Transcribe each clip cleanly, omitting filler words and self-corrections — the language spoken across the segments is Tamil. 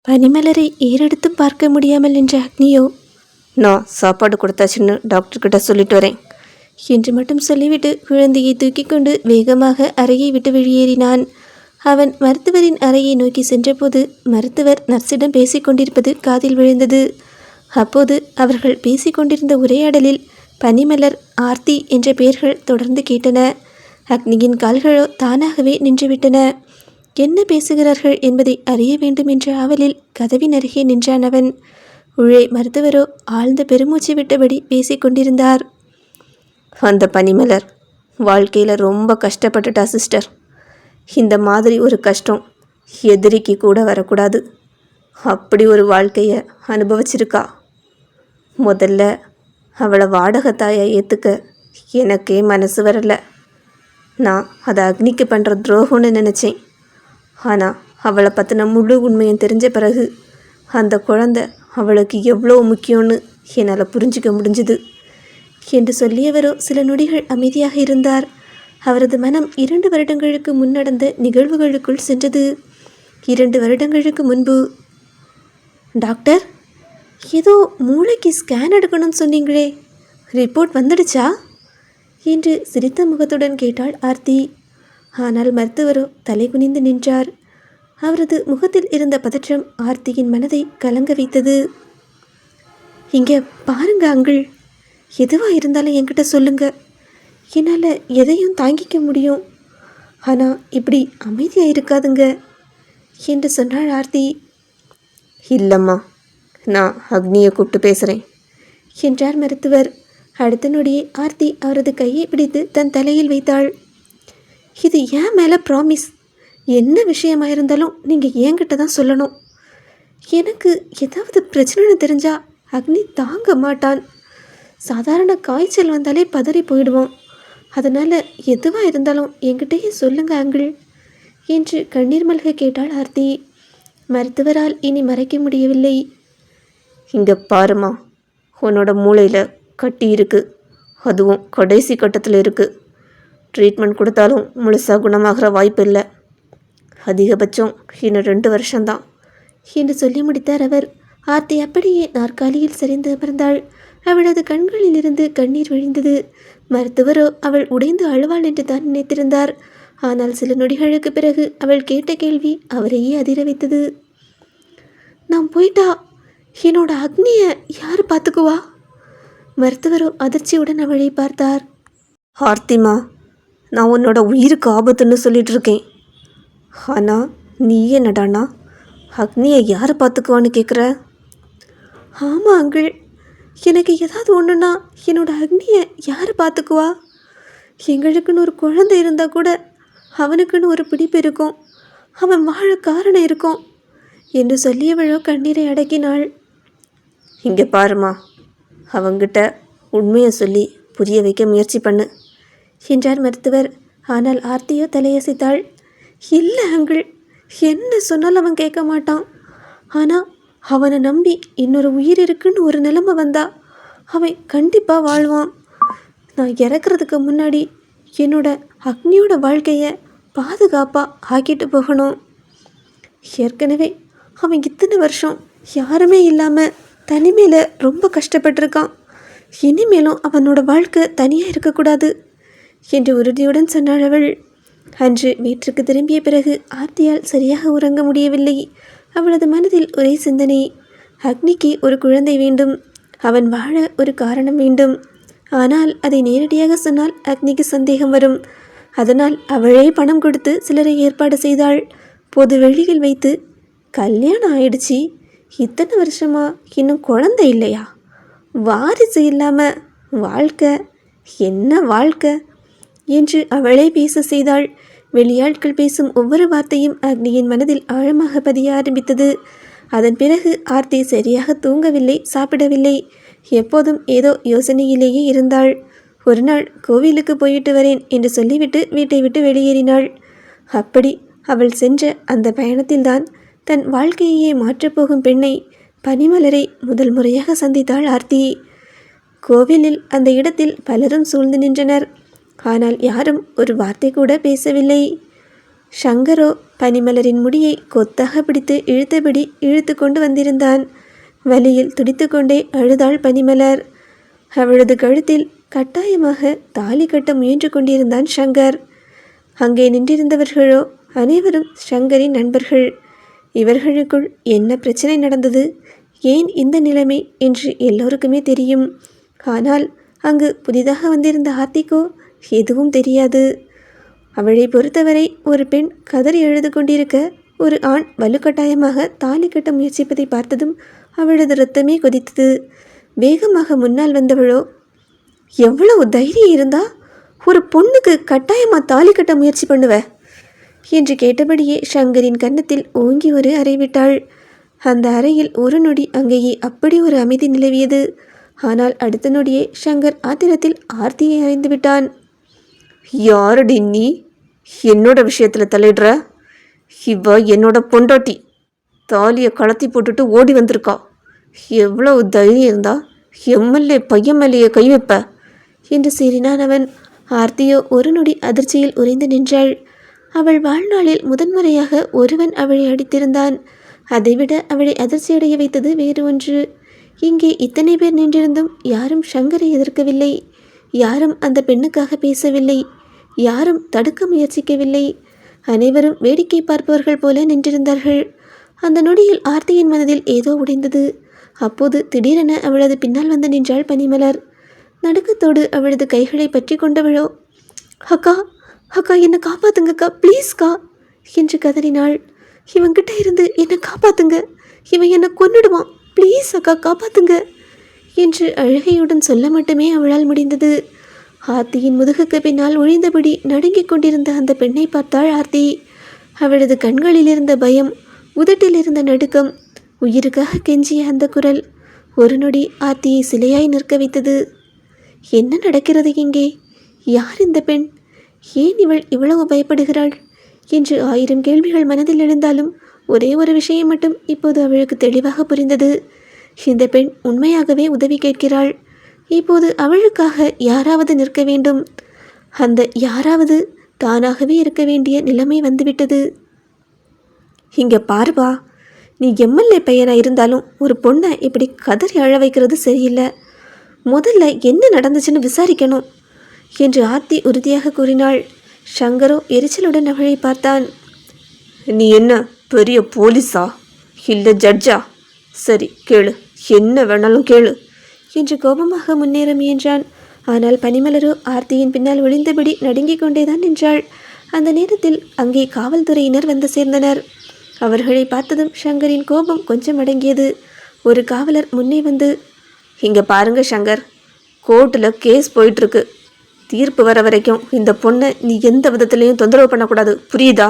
பனிமலரை ஏறெடுத்தும் பார்க்க முடியாமல் நின்ற அக்னியோ, நான் சாப்பாடு கொடுத்தாச்சுன்னு டாக்டர்கிட்ட சொல்லிட்டு வரேன் என்று மட்டும் சொல்லிவிட்டு குழந்தையை தூக்கி கொண்டு வேகமாக அறையை விட்டு வெளியேறினான். அவன் மருத்துவரின் அறையை நோக்கி சென்றபோது மருத்துவர் நர்ஸிடம் பேசிக்கொண்டிருப்பது காதில் விழுந்தது. அப்போது அவர்கள் பேசிக்கொண்டிருந்த உரையாடலில் பனிமலர், ஆர்த்தி என்ற பெயர்கள் தொடர்ந்து கேட்டன. அக்னியின் கால்களோ தானாகவே நின்றுவிட்டன. என்ன பேசுகிறார்கள் என்பதை அறிய வேண்டும் என்ற ஆவலில் கதவின் அருகே நின்றான் அவன். உள்ளே மருத்துவரோ ஆழ்ந்த பெருமூச்சு விட்டபடி பேசிக்கொண்டிருந்தார். அந்த பனிமலர் வாழ்க்கையில் ரொம்ப கஷ்டப்பட்டுட்டா சிஸ்டர். இந்த மாதிரி ஒரு கஷ்டம் எதிரிக்கு கூட வரக்கூடாது. அப்படி ஒரு வாழ்க்கையை அனுபவிச்சிருக்கா. முதல்ல அவளை வாடகத்தாயை ஏற்றுக்க எனக்கே மனசு வரலை. நான் அதை அக்னிக்கு பண்ணுற துரோகம்னு நினச்சேன். ஆனால் அவளை பற்றின முழு உண்மையும் தெரிஞ்ச பிறகு அந்த குழந்தை அவளுக்கு எவ்வளோ முக்கியம்னு என்னால் புரிஞ்சிக்க முடிஞ்சுது என்று சொல்லியவரோ சில நொடிகள் அமைதியாக இருந்தார். அவரது மனம் 2 வருடங்களுக்கு முன் நடந்த நிகழ்வுகளுக்குள் சென்றது. 2 வருடங்களுக்கு முன்பு. டாக்டர், ஏதோ மூளைக்கு ஸ்கேன் எடுக்கணும்னு சொன்னீங்களே, ரிப்போர்ட் வந்துடுச்சா என்று சிரித்த முகத்துடன் கேட்டாள் ஆர்த்தி. ஆனால் மருத்துவரோ தலை குனிந்து நின்றார். அவரது முகத்தில் இருந்த பதற்றம் ஆர்த்தியின் மனதை கலங்க வைத்தது. இங்கே பாருங்க அங்கிள், எதுவாக இருந்தாலும் என்கிட்ட சொல்லுங்க. என்னால் எதையும் தாங்கிக்க முடியும். ஆனால் இப்படி அமைதியாக இருக்காதுங்க என்று சொன்னாள் ஆர்த்தி. இல்லைம்மா, நான் அக்னியை கூப்பிட்டு பேசுகிறேன் என்றார் மருத்துவர். அடுத்த நொடியே ஆர்த்தி அவரது கையை பிடித்து தன் தலையில் வைத்தாள். இது ஏன் மேலே ப்ராமிஸ். என்ன விஷயமாக இருந்தாலும் நீங்கள் என்கிட்ட தான் சொல்லணும். எனக்கு ஏதாவது பிரச்சனைன்னு தெரிஞ்சால் அக்னி தாங்க மாட்டான். சாதாரண காய்ச்சல் வந்தாலே பதறி போயிடுவோம். அதனால் எதுவாக இருந்தாலும் என்கிட்டயே சொல்லுங்க அங்கிள் என்று கண்ணீர் மல்க கேட்டாள் ஆர்த்தி. மருத்துவரால் இனி மறைக்க முடியவில்லை. இங்கே பாருமா, உன்னோட மூளையில் கட்டி இருக்குது. அதுவும் கடைசி கட்டத்தில் இருக்குது. ட்ரீட்மெண்ட் கொடுத்தாலும் முழுசாக குணமாகிற வாய்ப்பு இல்லை. அதிகபட்சம் இன்னும் 2 வருஷம்தான் என்று சொல்லி முடித்தார் அவர். ஆர்த்தி அப்படியே நாற்காலியில் சரிந்து அமர்ந்தாள். அவளது கண்களிலிருந்து கண்ணீர் வழிந்தது. மருத்துவரோ அவள் உடைந்து அழுவாள் என்று தான் நினைத்திருந்தார். ஆனால் சில நொடிகளுக்கு பிறகு அவள் கேட்ட கேள்வி அவரையே அதிர வைத்தது. நான் போயிட்டா என்னோட அக்னியை யார் பார்த்துக்குவா? மருத்துவரோ அதிர்ச்சியுடன் அவளை பார்த்தார். ஆர்த்திமா, நான் உன்னோட உயிருக்கு ஆபத்துன்னு சொல்லிட்டு இருக்கேன். ஆனால் நீ என்னடானா அக்னியை யாரை பார்த்துக்குவான்னு கேட்குற? ஆமாம் அங்கிள், எனக்கு ஏதாவது ஒன்றுனா என்னோட அக்னியை யார் பார்த்துக்குவா? எங்களுக்குன்னு ஒரு குழந்தை இருந்தால் கூட அவனுக்குன்னு ஒரு பிடிப்பு இருக்கும், அவன் வாழ காரணம் இருக்கும் என்று சொல்லியவளோ கண்ணீரை அடக்கினாள். இங்கே பாருமா, அவங்கிட்ட உண்மையை சொல்லி புரிய வைக்க முயற்சி பண்ணு என்றார் மருத்துவர். ஆனால் ஆர்த்தியோ தலையசைத்தாள். இல்லை அங்கிள், என்ன சொன்னாலும் அவன் கேட்க மாட்டான். ஆனால் அவனை நம்பி இன்னொரு உயிர் இருக்குன்னு ஒரு நிலைமை வந்தா அவன் கண்டிப்பாக வாழ்வான். நான் இறக்குறதுக்கு முன்னாடி என்னோட அக்னியோட வாழ்க்கையை பாதுகாப்பாக ஆக்கிட்டு போகணும். ஏற்கனவே அவன் இத்தனை வருஷம் யாருமே இல்லாமல் தனிமையில் ரொம்ப கஷ்டப்பட்டிருக்கான். இனிமேலும் அவனோட வாழ்க்கை தனியாக இருக்கக்கூடாது என்று உறுதியுடன் சொன்னாள் அவள். அன்று வீட்டிற்கு திரும்பிய பிறகு ஆர்த்தியால் சரியாக உறங்க முடியவில்லை. அவளது மனதில் ஒரே சிந்தனை. அக்னிக்கு ஒரு குழந்தை வேண்டும், அவன் வாழ ஒரு காரணம் வேண்டும். ஆனால் அதை நேரடியாக சொன்னால் அக்னிக்கு சந்தேகம் வரும். அதனால் அவளே பணம் கொடுத்து சிலரை ஏற்பாடு செய்தாள். பொது வெளியில் வைத்து, கல்யாணம் ஆயிடுச்சு, இத்தனை வருஷமா இன்னும் குழந்தை இல்லையா, வாரிசு இல்லாமல் வாழ்க்கை என்ன வாழ்க்கை என்று அவளே பேச செய்தாள். வெளியாட்கள் பேசும் ஒவ்வொரு வார்த்தையும் அக்னியின் மனதில் ஆழமாக பதிய ஆரம்பித்தது. அதன் பிறகு ஆர்த்தி சரியாக தூங்கவில்லை, சாப்பிடவில்லை. எப்போதும் ஏதோ யோசனையிலேயே இருந்தாள். ஒரு நாள் கோவிலுக்கு போயிட்டு வரேன் என்று சொல்லிவிட்டு வீட்டை விட்டு வெளியேறினாள். அப்படி அவள் சென்ற அந்த பயணத்தில்தான் தன் வாழ்க்கையே மாற்றப்போகும் பெண்ணை, பனிமலரை முதல் முறையாக சந்தித்தாள் ஆர்த்தி. கோவிலில் அந்த இடத்தில் பலரும் சூழ்ந்து நின்றனர். ஆனால் யாரும் ஒரு வார்த்தை கூட பேசவில்லை. சங்கரோ பனிமலரின் முடியை கொத்தாக பிடித்து இழுத்தபடி இழுத்து கொண்டு வந்திருந்தான். வலியில் துடித்து கொண்டே அழுதாள் பனிமலர். அவளது கழுத்தில் கட்டாயமாக தாலி கட்ட முயன்று கொண்டிருந்தான் சங்கர். அங்கே நின்றிருந்தவர்களோ அனைவரும் சங்கரின் நண்பர்கள். இவர்களுக்குள் என்ன பிரச்சனை நடந்தது, ஏன் இந்த நிலைமை என்று எல்லோருக்குமே தெரியும். ஆனால் அங்கு புதிதாக வந்திருந்த ஆர்த்திக்கோ எதுவும் தெரியாது. அவளை பொறுத்தவரை ஒரு பெண் கதறி எழுது கொண்டிருக்க ஒரு ஆண் வலுக்கட்டாயமாக தாலி கட்ட முயற்சிப்பதை பார்த்ததும் அவளது இரத்தமே கொதித்தது. வேகமாக முன்னால் வந்தவளோ, எவ்வளவு தைரியம் இருந்தா ஒரு பொண்ணுக்கு கட்டாயமாக தாலி கட்ட முயற்சி பண்ணுவ என்று கேட்டபடியே சங்கரின் கன்னத்தில் ஓங்கி ஒரு அறை விட்டாள். அந்த அறையில் ஒரு நொடி அங்கேயே அப்படி ஒரு அமைதி நிலவியது. ஆனால் அடுத்த நொடியே சங்கர் ஆத்திரத்தில் ஆர்த்தியை அறிந்து விட்டான். யாரடி நீ என்னோட விஷயத்தில் தலையிடுற? இவ என்னோட பொண்டாட்டி. தாலியை கலத்தி போட்டுட்டு ஓடி வந்திருக்கா. எவ்வளவு தைரியம் இருந்தா எம்எல்ஏ பையன் மேலேயே கை வைப்ப என்று சீறினான் அவன். ஆர்த்தியோ ஒரு நொடி அதிர்ச்சியில் உறைந்து நின்றாள். அவள் வாழ்நாளில் முதன்முறையாக ஒருவன் அவளை அடித்திருந்தான். அதைவிட அவளை அதிர்ச்சியடைய வைத்தது வேறு ஒன்று. இங்கே இத்தனை பேர் நின்றிருந்தும் யாரும் சங்கரை எதிர்க்கவில்லை. யாரும் அந்த பெண்ணுக்காக பேசவில்லை. யாரும் தடுக்க முயற்சிக்கவில்லை. அனைவரும் வேடிக்கை பார்ப்பவர்கள் போல நின்றிருந்தார்கள். அந்த நொடியில் ஆர்த்தியின் மனதில் ஏதோ உடைந்தது. அப்போது திடீரென அவளது பின்னால் வந்து நின்றாள் பனிமலர். நடுக்கத்தோடு அவளது கைகளை பற்றி கொண்டவளோ, அக்கா அக்கா என்னை காப்பாத்துங்கக்கா, ப்ளீஸ்க்கா என்று கதறினாள். இவன்கிட்ட இருந்து என்னை காப்பாத்துங்க, இவன் என்னை கொன்னுடுவான், ப்ளீஸ் அக்கா காப்பாத்துங்க என்று அழுகையுடன் சொல்ல மட்டுமே அவளால் முடிந்தது. ஆர்த்தியின் முதுகுக்கு பின்னால் ஒழிந்தபடி நடுங்கிக் கொண்டிருந்த அந்த பெண்ணை பார்த்தாள் ஆர்த்தி. அவளது கண்களில் இருந்த பயம், உதட்டில் இருந்த நடுக்கம், உயிருக்காக கெஞ்சிய அந்த குரல் ஒரு நொடி ஆர்த்தியை சிலையாய் நிற்க வைத்தது. என்ன நடக்கிறது இங்கே? யார் இந்த பெண்? ஏன் இவள் இவ்வளவு பயப்படுகிறாள் என்று 1000 கேள்விகள் மனதில் எழுந்தாலும் ஒரே ஒரு விஷயம் மட்டும் இப்போது அவளுக்கு தெளிவாக புரிந்தது. இந்த பெண் உண்மையாகவே உதவி கேட்கிறாள். இப்போது அவளுக்காக யாராவது நிற்க வேண்டும். அந்த யாராவது தானாகவே இருக்க வேண்டிய நிலைமை வந்துவிட்டது. இங்கே பாருபா, நீ எம்எல்ஏ பையனாக இருந்தாலும் ஒரு பொண்ணை இப்படி கதறி அழ வைக்கிறது சரியில்லை. முதல்ல என்ன நடந்துச்சுன்னு விசாரிக்கணும் என்று ஆர்த்தி உறுதியாக கூறினாள். சங்கரோ எரிச்சலுடன் அவளை பார்த்தான். நீ என்ன பெரிய போலீஸா இல்லை ஜட்ஜா? சரி கேளு, என்ன வேணாலும் கேளு என்று கோபமாக முன்னேற முயன்றான். ஆனால் பனிமலரோ ஆர்த்தியின் பின்னால் ஒளிந்தபடி நடுங்கிக் கொண்டேதான் நின்றாள். அந்த நேரத்தில் அங்கே காவல்துறையினர் வந்து சேர்ந்தனர். அவர்களை பார்த்ததும் சங்கரின் கோபம் கொஞ்சம் அடங்கியது. ஒரு காவலர் முன்னே வந்து, இங்கே பாருங்க சங்கர், கோர்ட்டில் கேஸ் போயிட்டுருக்கு. தீர்ப்பு வர வரைக்கும் இந்த பொண்ணை நீ எந்த விதத்துலேயும் தொந்தரவு பண்ணக்கூடாது, புரியுதா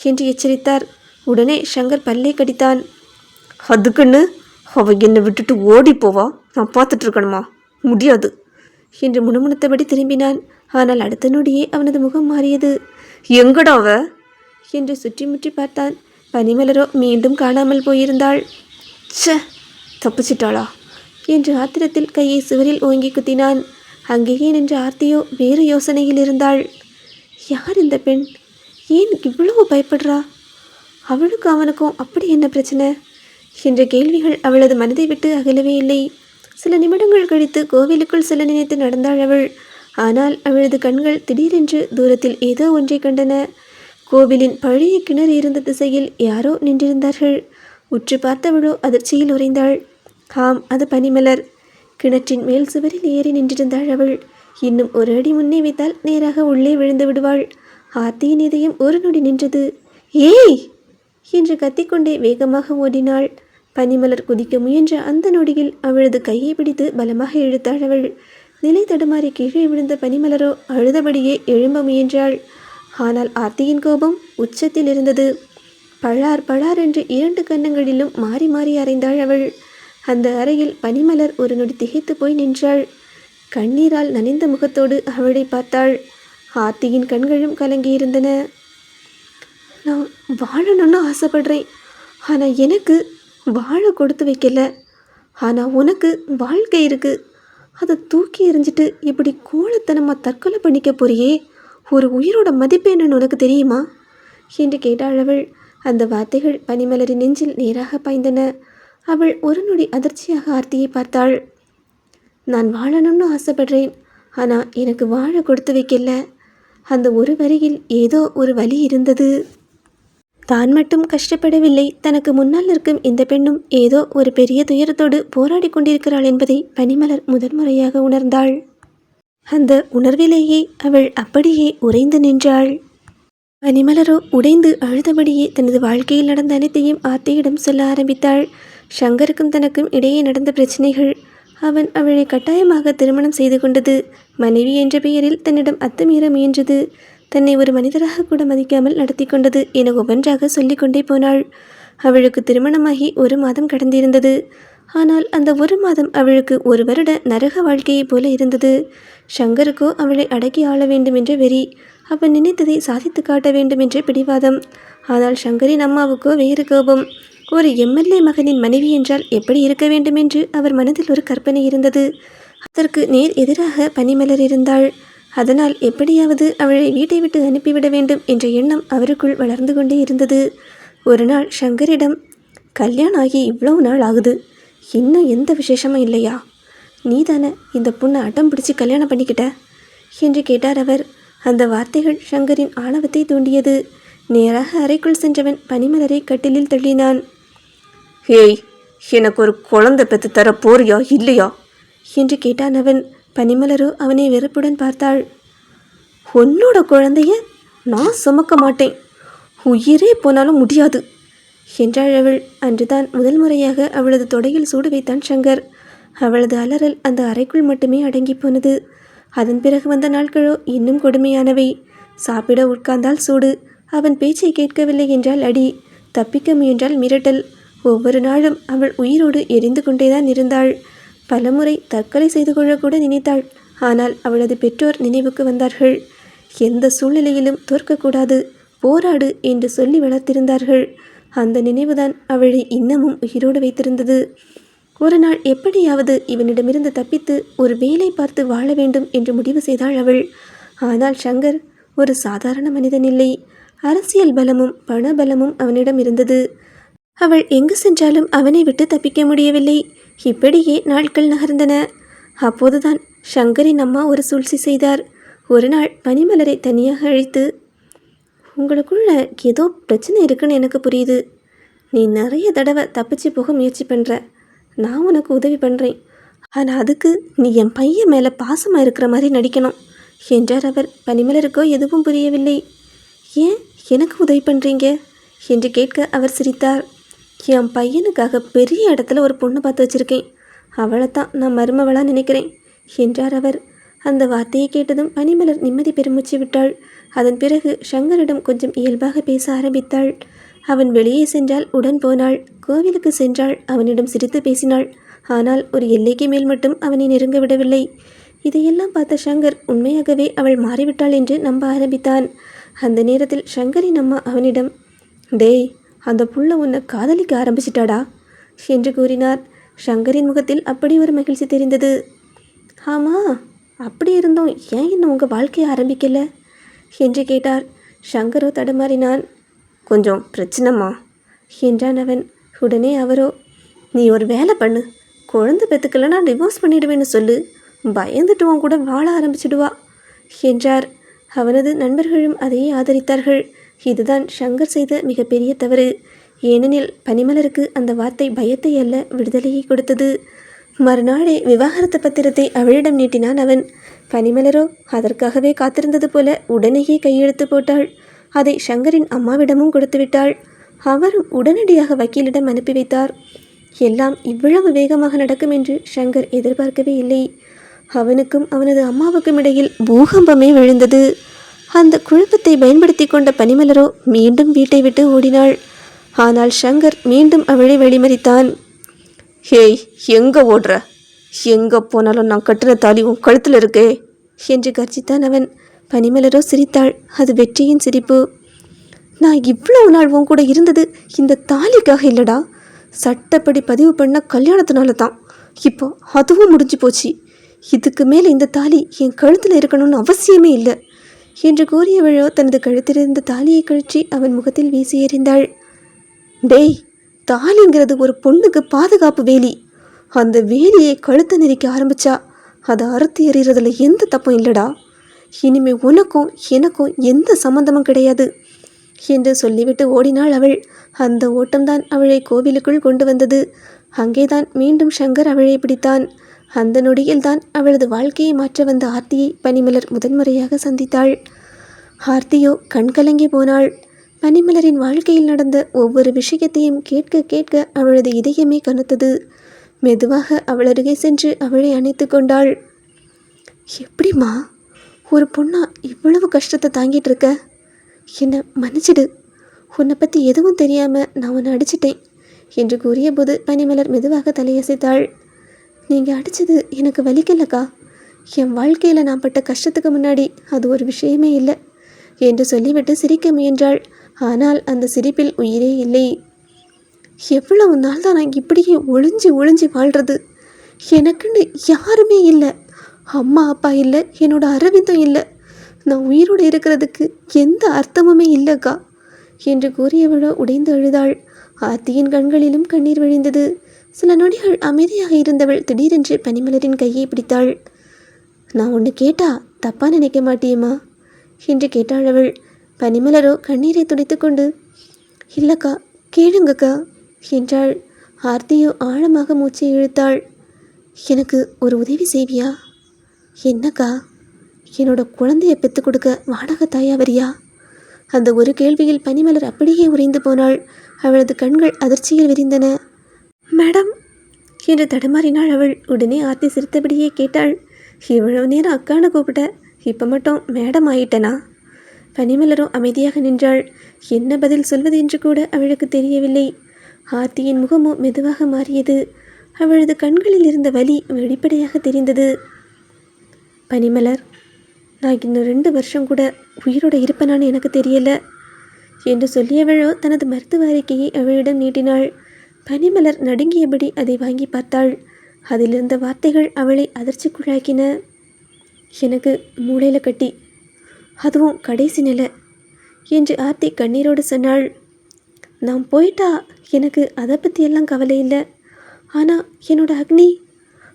என்று எச்சரித்தார். உடனே சங்கர் பல்லை கடித்தான். அதுக்குன்னு அவ என்னை விட்டுட்டு ஓடி போவா? நான் பார்த்துட்டு இருக்கணுமா? முடியாது என்று முணுமுணுத்தபடி திரும்பினான். ஆனால் அடுத்த நொடியே அவனது முகம் மாறியது. எங்கடா அவ என்று சுற்றி முற்றி பார்த்தான். பனிமலரோ மீண்டும் காணாமல் போயிருந்தாள். ச்சே, தப்பிச்சிட்டாளா என்று ஆத்திரத்தில் கையை சுவரில் ஓங்கி குத்தினான். அங்கேயே நின்ற ஆர்த்தியோ வேறு யோசனையில் இருந்தாள். யார் இந்த பெண்? ஏன் இவ்வளவு பயப்படுறா? அவளுக்கும் அவனுக்கும் அப்படி என்ன பிரச்சனை என்ற கேள்விகள் அவளது மனதை விட்டு அகலவே இல்லை. சில நிமிடங்கள் கழித்து கோவிலுக்குள் செல்ல நினைத்து நடந்தாள் அவள். ஆனால் அவளது கண்கள் திடீரென்று தூரத்தில் ஏதோ ஒன்றை கண்டன. கோவிலின் பழைய கிணறு இருந்த திசையில் யாரோ நின்றிருந்தார்கள். உற்று பார்த்தவளோ அதிர்ச்சியில் உறைந்தாள். ஆம், அது பனிமலர். கிணற்றின் மேல் சுவரில் ஏறி நின்றிருந்தாள் அவள். இன்னும் ஒரு அடி முன்னே வைத்தால் நேராக உள்ளே விழுந்து விடுவாள். ஆர்த்தியின் இதயம் ஒரு நொடி நின்றது. ஏய் என்று கத்திக்கொண்டே வேகமாக ஓடினாள். பனிமலர் குதிக்க முயன்ற அந்த நொடியில் அவளது கையை பிடித்து பலமாக இழுத்தாள் அவள். நிலை தடுமாறி கீழே விழுந்த பனிமலரோ அழுதபடியே எழும்ப முயன்றாள். ஆனால் ஆர்த்தியின் கோபம் உச்சத்தில் இருந்தது. பழார் பழார் என்று 2 கன்னங்களிலும் மாறி மாறி அறைந்தாள் அவள். அந்த அறையில் பனிமலர் ஒரு நொடி திகைத்து போய் நின்றாள். கண்ணீரால் நனைந்த முகத்தோடு அவளை பார்த்தாள். ஆர்த்தியின் கண்களும் கலங்கியிருந்தன. நான் வாழணும்னு ஆசைப்படுறேன், ஆனால் எனக்கு வாழ கொடுத்து வைக்கல. ஆனால் உனக்கு வாழ்க்கை இருக்கு, அதை தூக்கி எறிஞ்சிட்டு இப்படி கோலத்தனமாக தற்கொலை பண்ணிக்க போறியே. ஒரு உயிரோட மதிப்பு என்னன்னு உனக்கு தெரியுமா என்று கேட்டாள் அவள். அந்த வார்த்தைகள் பனிமலரின் நெஞ்சில் நேராக பாய்ந்தன. அவள் ஒரு நொடி அதிர்ச்சியாக ஆர்த்தியை பார்த்தாள். நான் வாழணும்னு ஆசைப்படுறேன், ஆனால் எனக்கு வாழ கொடுத்து வைக்கல. அந்த ஒரு வரியில் ஏதோ ஒரு வலி இருந்தது. தான் மட்டும் கஷ்டப்படவில்லை, தனக்கு முன்னால் இருக்கும் இந்த பெண்ணும் ஏதோ ஒரு பெரிய துயரத்தோடு போராடி கொண்டிருக்கிறாள் என்பதை பனிமலர் முதன்முறையாக உணர்ந்தாள். அந்த உணர்விலேயே அவள் அப்படியே உறைந்து நின்றாள். பனிமலரோ உடைந்து அழுதபடியே தனது வாழ்க்கையில் நடந்த அனைத்தையும் ஆர்த்தியிடம் சொல்ல ஆரம்பித்தாள். சங்கருக்கும் தனக்கும் இடையே நடந்த பிரச்சனைகள், அவன் அவளை கட்டாயமாக திருமணம் செய்து கொண்டது, மனைவி என்ற பெயரில் தன்னிடம் அத்துமீற முயன்றது, தன்னை ஒரு மனிதராக கூட மதிக்காமல் நடத்தி கொண்டது என ஒவ்வொன்றாக சொல்லிக்கொண்டே போனாள். அவளுக்கு திருமணமாகி 1 மாதம் கடந்திருந்தது. ஆனால் அந்த 1 மாதம் அவளுக்கு 1 வருட நரக வாழ்க்கையைப் போல இருந்தது. சங்கருக்கோ அவளை அடக்கி ஆள வேண்டும் என்ற வெறி, அவன் நினைத்ததை சாதித்து காட்ட வேண்டும் என்ற பிடிவாதம். ஆனால் சங்கரின் அம்மாவுக்கோ வேறு கோபம். ஒரு எம்எல்ஏ மகனின் மனைவி என்றால் எப்படி இருக்க வேண்டும் என்று அவர் மனதில் ஒரு கற்பனை இருந்தது. அதற்கு நேர் எதிராக பனிமலர் இருந்தாள். அதனால் எப்படியாவது அவளை வீட்டை விட்டு அனுப்பிவிட வேண்டும் என்ற எண்ணம் அவருக்குள் வளர்ந்து கொண்டே இருந்தது. ஒரு நாள் சங்கரிடம், கல்யாணம் ஆகி இவ்வளவு நாள் ஆகுது, இன்னும் எந்த விசேஷமும் இல்லையா? நீ தானே இந்த பொண்ணை அடம் பிடிச்சி கல்யாணம் பண்ணிக்கிட்ட என்று கேட்டார் அவர். அந்த வார்த்தைகள் சங்கரின் ஆணவத்தை தூண்டியது. நேராக அறைக்குள் சென்றவன் பனிமலரை கட்டிலில் தள்ளினான். ஏய், எனக்கு ஒரு குழந்தை பெற்று தர போறியா இல்லையா என்று கேட்டான் அவன். பனிமலரோ அவனை வெறுப்புடன் பார்த்தாள். உன்னோட குழந்தைய நான் சுமக்க மாட்டேன், உயிரே போனாலும் முடியாது என்றாள் அவள். அன்றுதான் முதல் முறையாக அவளது தொடையில் சூடு வைத்தான் சங்கர். அவளது அலறல் அந்த அறைக்குள் மட்டுமே அடங்கி போனது. அதன் பிறகு வந்த நாட்களோ இன்னும் கொடுமையானவை. சாப்பிட உட்கார்ந்தால் சூடு, அவன் பேச்சை கேட்கவில்லை என்றால் அடி, தப்பிக்க முயன்றால் மிரட்டல். ஒவ்வொரு நாளும் அவள் உயிரோடு எரிந்து கொண்டேதான் இருந்தாள். பலமுறை தற்கொலை செய்து கொள்ளக்கூட நினைத்தாள். ஆனால் அவளது பெற்றோர் நினைவுக்கு வந்தார்கள். எந்த சூழ்நிலையிலும் தோற்கக்கூடாது, போராடு என்று சொல்லி வளர்த்திருந்தார்கள். அந்த நினைவுதான் அவளை இன்னமும் உயிரோடு வைத்திருந்தது. ஒரு நாள் எப்படியாவது இவனிடமிருந்து தப்பித்து ஒரு வேலை பார்த்து வாழ வேண்டும் என்று முடிவு செய்தாள் அவள். ஆனால் சங்கர் ஒரு சாதாரண மனிதன் இல்லை. அரசியல் பலமும் பணபலமும் அவனிடம் இருந்தது. அவள் எங்கு சென்றாலும் அவனை விட்டு தப்பிக்க முடியவில்லை. இப்படியே நாட்கள் நகர்ந்தன. அப்போதுதான் சங்கரின் அம்மா ஒரு சூழ்ச்சி செய்தார். ஒரு நாள் பனிமலரை தனியாக அழைத்து, உங்களுக்குள்ள ஏதோ பிரச்சனை இருக்குன்னு எனக்கு புரியுது. நீ நிறைய தடவை தப்பிச்சு போக முயற்சி பண்ணுற, நான் உனக்கு உதவி பண்ணுறேன். ஆனால் அதுக்கு நீ என் பையன் மேலே பாசமாக இருக்கிற மாதிரி நடிக்கணும் என்றார் அவர். பனிமலருக்கோ எதுவும் புரியவில்லை. ஏன் எனக்கு உதவி பண்ணுறீங்க என்று கேட்க அவர் சிரித்தார். என் பையனுக்காக பெரிய இடத்துல ஒரு பொண்ணு பார்த்து வச்சுருக்கேன், அவளை தான் நான் மருமவளாக நினைக்கிறேன் என்றார் அவர். அந்த வார்த்தையை கேட்டதும் பனிமலர் நிம்மதி பெருமூச்சு விட்டாள். அதன் பிறகு சங்கரிடம் கொஞ்சம் இயல்பாக பேச ஆரம்பித்தாள். அவன் வெளியே சென்றால் உடன் போனாள். கோவிலுக்கு சென்றாள், அவனிடம் சிரித்து பேசினாள். ஆனால் ஒரு எல்லைக்கு மேல் மட்டும் அவனை நெருங்க விடவில்லை. இதையெல்லாம் பார்த்த சங்கர் உண்மையாகவே அவள் மாறிவிட்டாள் என்று நம்ப ஆரம்பித்தான். அந்த நேரத்தில் சங்கரின் அம்மா அவனிடம், டேய், அந்த புள்ள உன்னை காதலிக்க ஆரம்பிச்சிட்டாடா என்று கூறினார். சங்கரின் முகத்தில் அப்படி ஒரு மகிழ்ச்சி தெரிந்தது. ஆமாம், அப்படி இருந்தோம், ஏன் இன்னும் உங்கள் வாழ்க்கையை ஆரம்பிக்கல என்று கேட்டார். சங்கரோ தடுமாறினான். கொஞ்சம் பிரச்சனைமா என்றான் அவன். உடனே அவரோ, நீ ஒரு வேலை பண்ணு, குழந்தை பெற்றுக்கலன்னா டிவோர்ஸ் பண்ணிடுவேன்னு சொல்லு, பயந்துட்டு உன் கூட வாழ ஆரம்பிச்சிடுவா என்றார். அவனது நண்பர்களும் அதையே ஆதரித்தார்கள். இதுதான் சங்கர் செய்த மிகப்பெரிய தவறு. ஏனெனில் பனிமலருக்கு அந்த வார்த்தை பயத்தை அல்ல, விடுதலையை கொடுத்தது. மறுநாளே விவாகரத்து பத்திரத்தை அவளிடம் நீட்டினான் அவன். பனிமலரோ அதற்காகவே காத்திருந்தது போல உடனேயே கையெழுத்து போட்டாள். அதை சங்கரின் அம்மாவிடமும் கொடுத்து விட்டாள். அவரும் உடனடியாக வக்கீலிடம் அனுப்பி வைத்தார். எல்லாம் இவ்வளவு வேகமாக நடக்கும் என்று சங்கர் எதிர்பார்க்கவே இல்லை. அவனுக்கும் அவனது அம்மாவுக்கும் இடையில் பூகம்பமே விழுந்தது. அந்த குழப்பத்தை பயன்படுத்தி கொண்ட பனிமலரோ மீண்டும் வீட்டை விட்டு ஓடினாள். ஆனால் சங்கர் மீண்டும் அவளை வழிமறித்தான். ஹேய், எங்கே ஓடுற? எங்கே போனாலும் நான் கட்டின தாலி உன் கழுத்தில் இருக்கே என்று கர்ஜித்தான் அவன். பனிமலரோ சிரித்தாள். அது வெற்றியின் சிரிப்பு. நான் இவ்வளவு நாள் உன் கூட இருந்தது இந்த தாலிக்காக இல்லடா, சட்டப்படி பதிவு பண்ண கல்யாணத்தினால தான். இப்போ அதுவும் முடிஞ்சு போச்சு. இதுக்கு மேலே இந்த தாலி என் கழுத்தில் இருக்கணும்னு அவசியமே இல்லை என்று கூறியவளோ தனது கழுத்திலிருந்து தாலியை கழிச்சு அவன் முகத்தில் வீசி எறிந்தாள். டேய், தாலிங்கிறது ஒரு பொண்ணுக்கு பாதுகாப்பு வேலி. அந்த வேலியை கழுத்தை நெரிக்க ஆரம்பிச்சா அதை அறுத்து எறிகிறதுல எந்த தப்பும் இல்லடா. இனிமே உனக்கும் எனக்கும் எந்த சம்மந்தமும் கிடையாது என்று சொல்லிவிட்டு ஓடினாள் அவள். அந்த ஓட்டம்தான் அவளை கோவிலுக்குள் கொண்டு வந்தது. அங்கேதான் மீண்டும் சங்கர் அவளை பிடித்தான். அந்த நொடியில்தான் அவளது வாழ்க்கையை மாற்ற வந்த ஆர்த்தியை பனிமலர் முதன்முறையாக சந்தித்தாள். ஆர்த்தியோ கண்கலங்கி போனாள். பனிமலரின் வாழ்க்கையில் நடந்த ஒவ்வொரு விஷயத்தையும் கேட்க கேட்க அவளது இதயமே கனத்தது. மெதுவாக அவள் அருகே சென்று அவளை அணைத்து கொண்டாள். எப்படிம்மா ஒரு பொண்ணா இவ்வளவு கஷ்டத்தை தாங்கிட்டு இருக்க? என்னை மன்னிச்சிடு. உன்னை பற்றி எதுவும் தெரியாமல் நான் உன்னை அடிச்சிட்டேன் என்று கூறிய போது பனிமலர் மெதுவாக தலையசைத்தாள். நீங்கள் அடித்தது எனக்கு வலிக்கலக்கா. என் வாழ்க்கையில் நான் பட்ட கஷ்டத்துக்கு முன்னாடி அது ஒரு விஷயமே இல்லை என்று சொல்லிவிட்டு சிரிக்க முயன்றாள். ஆனால் அந்த சிரிப்பில் உயிரே இல்லை. எவ்வளவு நாள் தான் நான் இப்படியே ஒளிஞ்சு ஒளிஞ்சு வாழ்கிறது? எனக்குன்னு யாருமே இல்லை. அம்மா அப்பா இல்லை, என்னோட அரவிந்தம் இல்லை. நான் உயிரோடு இருக்கிறதுக்கு எந்த அர்த்தமுமே இல்லைக்கா என்று கூறியவளோ உடைந்து அழுதாள். ஆர்த்தியின் கண்களிலும் கண்ணீர் வழிந்தது. சில நொடிகள் அமைதியாக இருந்தவள் திடீரென்று பனிமலரின் கையை பிடித்தாள். நான் ஒன்று கேட்டா தப்பா நினைக்க மாட்டியம்மா என்று கேட்டாள் அவள். பனிமலரோ கண்ணீரை துடைத்து கொண்டு இல்லைக்கா, கேளுங்கக்கா என்றாள். ஆர்த்தியோ ஆழமாக மூச்சை இழுத்தாள். எனக்கு ஒரு உதவி செய்வியா? என்னக்கா? என்னோட குழந்தையை பெற்று கொடுக்க வாடகை தாயா வரியா? அந்த ஒரு கேள்வியில் பனிமலர் அப்படியே உறைந்து போனாள். அவளது கண்கள் அதிர்ச்சியில் விரிந்தன. மேடம் என்று தடுமாறினாள் அவள். உடனே ஆர்த்தி சிரித்தபடியே கேட்டாள். இவ்வளவு நேரம் அக்கான கூப்பிட்ட, இப்போ மட்டும் மேடம் ஆயிட்டனா? பனிமலரோ அமைதியாக நின்றாள். என்ன பதில் சொல்வது என்று கூட அவளுக்கு தெரியவில்லை. ஆர்த்தியின் முகமோ மெதுவாக மாறியது. அவளது கண்களில் இருந்த வலி வெளிப்படையாக தெரிந்தது. பனிமலர், நான் இன்னும் 2 வருஷம் கூட உயிரோடு இருப்பேனான்னு எனக்கு தெரியல என்று சொல்லியவளோ தனது மருத்துவ அறிக்கையை அவளிடம் நீட்டினாள். பனிமலர் நடுங்கியபடி அதை வாங்கி பார்த்தாள். அதிலிருந்த வார்த்தைகள் அவளை அதிர்ச்சிக்குள்ளாக்கின. எனக்கு மூளையில் கட்டி, அதுவும் கடைசி நிலை என்று ஆர்த்தி கண்ணீரோடு சொன்னாள். நான் போயிட்டா எனக்கு அதை பற்றியெல்லாம் கவலை இல்லை. ஆனால் என்னோட அக்னி,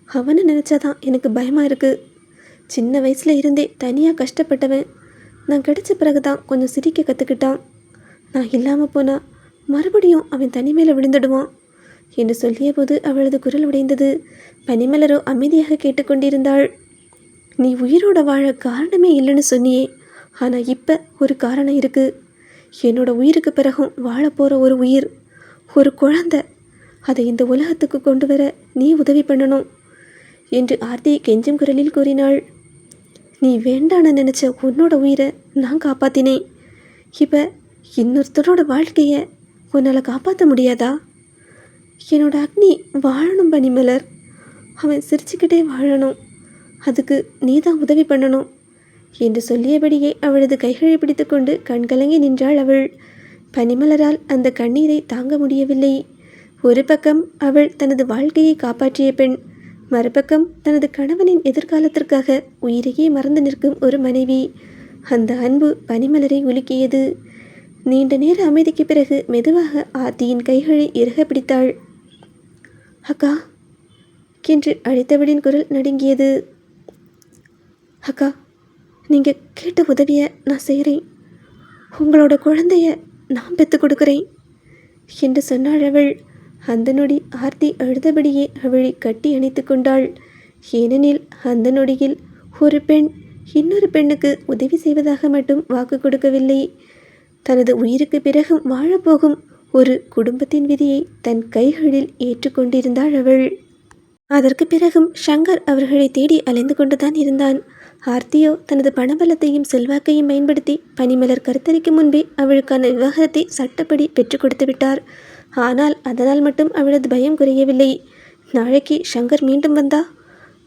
அவனை நினச்சாதான் எனக்கு பயமாக இருக்குது. சின்ன வயசில் இருந்தே தனியாக கஷ்டப்பட்டவன். நான் கிடைச்ச பிறகு தான் கொஞ்சம் சிரிக்க கற்றுக்கிட்டான். நான் இல்லாமல் போனால் மறுபடியும் அவன் தனிமையில் விழுந்துடுவான் என்று சொல்லிய போது அவளது குரல் உடைந்தது. பனிமலரோ அமைதியாக கேட்டுக்கொண்டிருந்தாள். நீ உயிரோட வாழ காரணமே இல்லைன்னு சொன்னியே, ஆனால் இப்போ ஒரு காரணம் இருக்குது. என்னோட உயிருக்கு பிறகும் வாழப்போகிற ஒரு உயிர், ஒரு குழந்தை, அதை இந்த உலகத்துக்கு கொண்டு வர நீ உதவி பண்ணணும் என்று ஆர்த்தி கெஞ்சும் குரலில் கூறினாள். நீ வேண்டான்னு நினச்ச உன்னோட உயிரை நான் காப்பாற்றினேன். இப்போ இன்னொருத்தரோட வாழ்க்கையை உன்னால் காப்பாற்ற முடியாதா? என்னோட அக்னி வாழணும் பனிமலர். அவன் சிரிச்சுக்கிட்டே வாழணும். அதுக்கு நீ தான் உதவி பண்ணணும் என்று சொல்லியபடியே அவளது கைகளை பிடித்து கொண்டு கண்கலங்கி நின்றாள் அவள். பனிமலரால் அந்த கண்ணீரை தாங்க முடியவில்லை. ஒரு பக்கம் அவள் தனது வாழ்க்கையை காப்பாற்றிய பெண், மறுபக்கம் தனது கணவனின் எதிர்காலத்திற்காக உயிரையே மறந்து நிற்கும் ஒரு மனைவி. அந்த அன்பு பனிமலரை உலுக்கியது. நீண்ட நேர அமைதிக்கு பிறகு மெதுவாக ஆர்த்தியின் கைகளை இறுக பிடித்தாள். அக்கா என்று அழைத்தவளின் குரல் நடுங்கியது. அக்கா, நீங்கள் கேட்ட உதவியை நான் செய்கிறேன். உங்களோட குழந்தைய நான் பெற்று கொடுக்குறேன் என்று சொன்னாள் அவள். அந்த நொடி ஆர்த்தி அழுதபடியே அவளை கட்டி அணைத்து கொண்டாள். ஏனெனில் அந்த நொடியில் ஒரு பெண் இன்னொரு பெண்ணுக்கு உதவி செய்வதாக மட்டும் வாக்கு கொடுக்கவில்லை, தனது உயிருக்கு பிறகும் வாழப்போகும் ஒரு குடும்பத்தின் விதியை தன் கைகளில் ஏற்றுக்கொண்டிருந்தாள் அவள். அதற்கு பிறகும் சங்கர் அவர்களை தேடி அலைந்து கொண்டுதான் இருந்தான். ஆர்த்தியோ தனது பணபலத்தையும் செல்வாக்கையும் பயன்படுத்தி பனிமலர் கருத்தரிக்கும் முன்பே அவளுக்கான விவாகரத்தை சட்டப்படி பெற்றுக் கொடுத்து விட்டார். ஆனால் அதனால் மட்டும் அவளது பயம் குறையவில்லை. நாளைக்கு சங்கர் மீண்டும் வந்தா,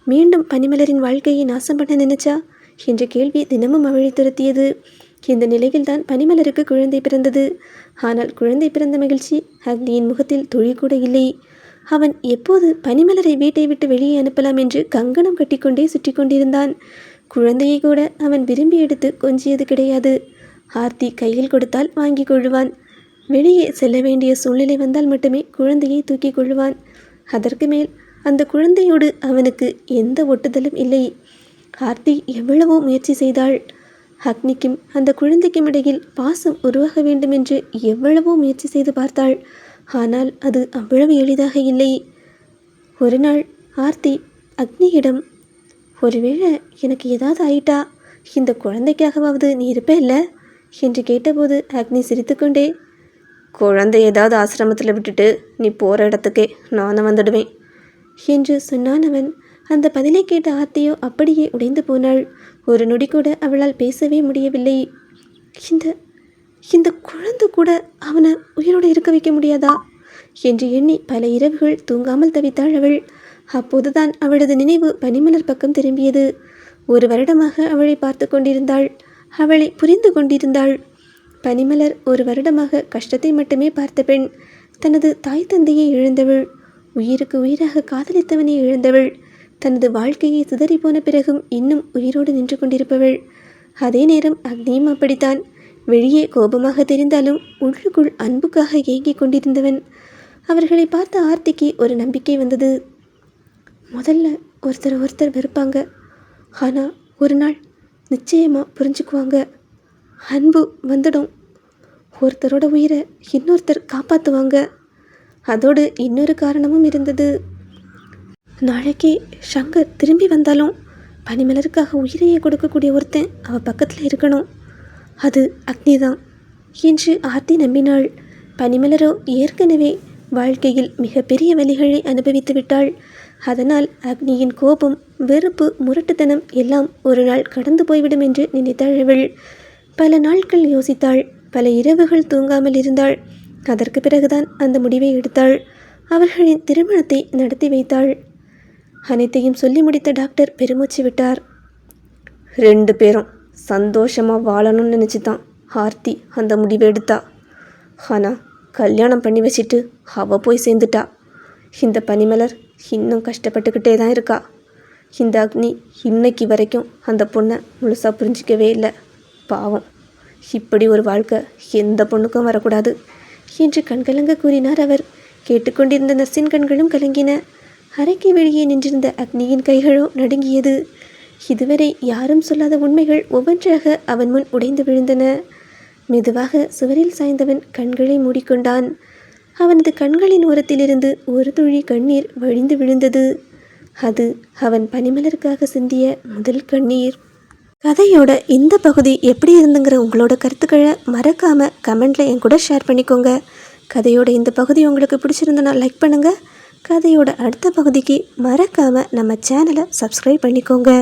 மீண்டும் பனிமலரின் வாழ்க்கையை நாசம் பண்ண நினைச்சா என்ற கேள்வி தினமும் அவளை துரத்தியது. இந்த நிலையில்தான் பனிமலருக்கு குழந்தை பிறந்தது. ஆனால் குழந்தை பிறந்த மகிழ்ச்சி அக்னியின் முகத்தில் துளி கூட இல்லை. அவன் எப்போது பனிமலரை வீட்டை விட்டு வெளியே அனுப்பலாம் என்று கங்கணம் கட்டிக்கொண்டே சுற்றி கொண்டிருந்தான். குழந்தையை கூட அவன் விரும்பி எடுத்து கொஞ்சியது கிடையாது. ஆர்த்தி கையில் கொடுத்தால் வாங்கி கொள்ளுவான். வெளியே செல்ல வேண்டிய சூழ்நிலை வந்தால் மட்டுமே குழந்தையை தூக்கி கொள்ளுவான். அதற்கு மேல் அந்த குழந்தையோடு அவனுக்கு எந்த ஒட்டுதலும் இல்லை. ஆர்த்தி எவ்வளவோ முயற்சி செய்தாள். அக்னிக்கும் அந்த குழந்தைக்கும் இடையில் பாசம் உருவாக வேண்டும் என்று எவ்வளவோ முயற்சி செய்து பார்த்தாள். ஆனால் அது அவ்வளவு எளிதாக இல்லை. ஒரு நாள் ஆர்த்தி அக்னியிடம், ஒருவேளை எனக்கு ஏதாவது ஆயிட்டா இந்த குழந்தைக்காகவாவது நீ இருப்ப இல்லை என்று கேட்டபோது அக்னி சிரித்துக்கொண்டே, குழந்தை ஏதாவது ஆசிரமத்தில் விட்டுட்டு நீ போகிற இடத்துக்கே நானும் வந்துடுவேன் என்று சொன்னான் அவன். அந்த பதிலை கேட்ட ஆர்த்தியோ அப்படியே உடைந்து போனாள். ஒரு நொடி கூட அவளால் பேசவே முடியவில்லை. இந்த இந்த குழந்தை கூட அவனை உயிரோடு இருக்க வைக்க முடியாதா என்று எண்ணி பல இரவுகள் தூங்காமல் தவித்தாள் அவள். அப்போதுதான் அவளது நினைவு பனிமலர் பக்கம் திரும்பியது. ஒரு வருடமாக அவளை பார்த்து கொண்டிருந்தாள். அவளை புரிந்து கொண்டிருந்தாள். பனிமலர் ஒரு வருடமாக கஷ்டத்தை மட்டுமே பார்த்த பெண். தனது தாய் தந்தையை இழந்தவள். உயிருக்கு உயிராக காதலித்தவனை இழந்தவள். தனது வாழ்க்கையை சிதறி போன பிறகும் இன்னும் உயிரோடு நின்று கொண்டிருப்பவள். அதே நேரம் அக்னியும் அப்படித்தான். வெளியே கோபமாக தெரிந்தாலும் உள்ளுக்குள் அன்புக்காக ஏங்கிக் கொண்டிருந்தவன். அவர்களை பார்த்த ஆர்த்திக்கு ஒரு நம்பிக்கை வந்தது. முதல்ல ஒருத்தர் வெறுப்பாங்க, ஆனால் ஒரு நாள் நிச்சயமாக புரிஞ்சுக்குவாங்க. அன்பு வந்துடும். ஒருத்தரோட உயிரை இன்னொருத்தர் காப்பாற்றுவாங்க. அதோடு இன்னொரு காரணமும் இருந்தது. நாளைக்கே சங்கர் திரும்பி வந்தாலும் பனிமலருக்காக உயிரையே கொடுக்கக்கூடிய ஒருத்தன் அவள் பக்கத்தில் இருக்கணும். அது அக்னி தான் என்று ஆர்த்தி நம்பினாள். பனிமலரோ ஏற்கனவே வாழ்க்கையில் மிகப்பெரிய வலிகளை அனுபவித்து விட்டாள். அதனால் அக்னியின் கோபம், வெறுப்பு, முரட்டுத்தனம் எல்லாம் ஒரு நாள் கடந்து போய்விடும் என்று நினைத்தாள் அவள். பல நாட்கள் யோசித்தாள். பல இரவுகள் தூங்காமல் இருந்தாள். அதற்கு பிறகுதான் அந்த முடிவை எடுத்தாள். அவர்களின் திருமணத்தை நடத்தி வைத்தாள். அனைத்தையும் சொல்லி முடித்த டாக்டர் பெருமூச்சு விட்டார். 2 பேரும் சந்தோஷமாக வாழணும்னு நினச்சி தான் ஆர்த்தி அந்த முடிவை எடுத்தா. ஆனால் கல்யாணம் பண்ணி வச்சிட்டு அவள் போய் சேர்ந்துட்டா. இந்த பனிமலர் இன்னும் கஷ்டப்பட்டுக்கிட்டே தான் இருக்கா. இந்த அக்னி இன்னைக்கு வரைக்கும் அந்த பொண்ணை முழுசாக புரிஞ்சிக்கவே இல்லை. பாவம், இப்படி ஒரு வாழ்க்கை எந்த பொண்ணுக்கும் வரக்கூடாது என்று கண்கலங்க கூறினார் அவர். கேட்டுக்கொண்டிருந்த நர்சின் கண்களும் கலங்கின. அறைக்கு வெளியே நின்றிருந்த அக்னியின் கைகளோ நடுங்கியது. இதுவரை யாரும் சொல்லாத உண்மைகள் ஒவ்வொன்றாக அவன் முன் உடைந்து விழுந்தன. மெதுவாக சுவரில் சாய்ந்தவன் கண்களை மூடிக்கொண்டான். அவனது கண்களின் ஓரத்திலிருந்து ஒரு துளி கண்ணீர் வழிந்து விழுந்தது. அது அவன் பனிமலருக்காக சிந்திய முதல் கண்ணீர். கதையோட இந்த பகுதி எப்படி இருந்துங்கிற உங்களோட கருத்துக்களை மறக்காமல் கமெண்டில் என் கூட ஷேர் பண்ணிக்கோங்க. கதையோட இந்த பகுதி உங்களுக்கு பிடிச்சிருந்தனா லைக் பண்ணுங்கள். கதையோட அடுத்த பகுதிக்கு மறக்காமல் நம்ம சேனலை சப்ஸ்கிரைப் பண்ணிக்கோங்க.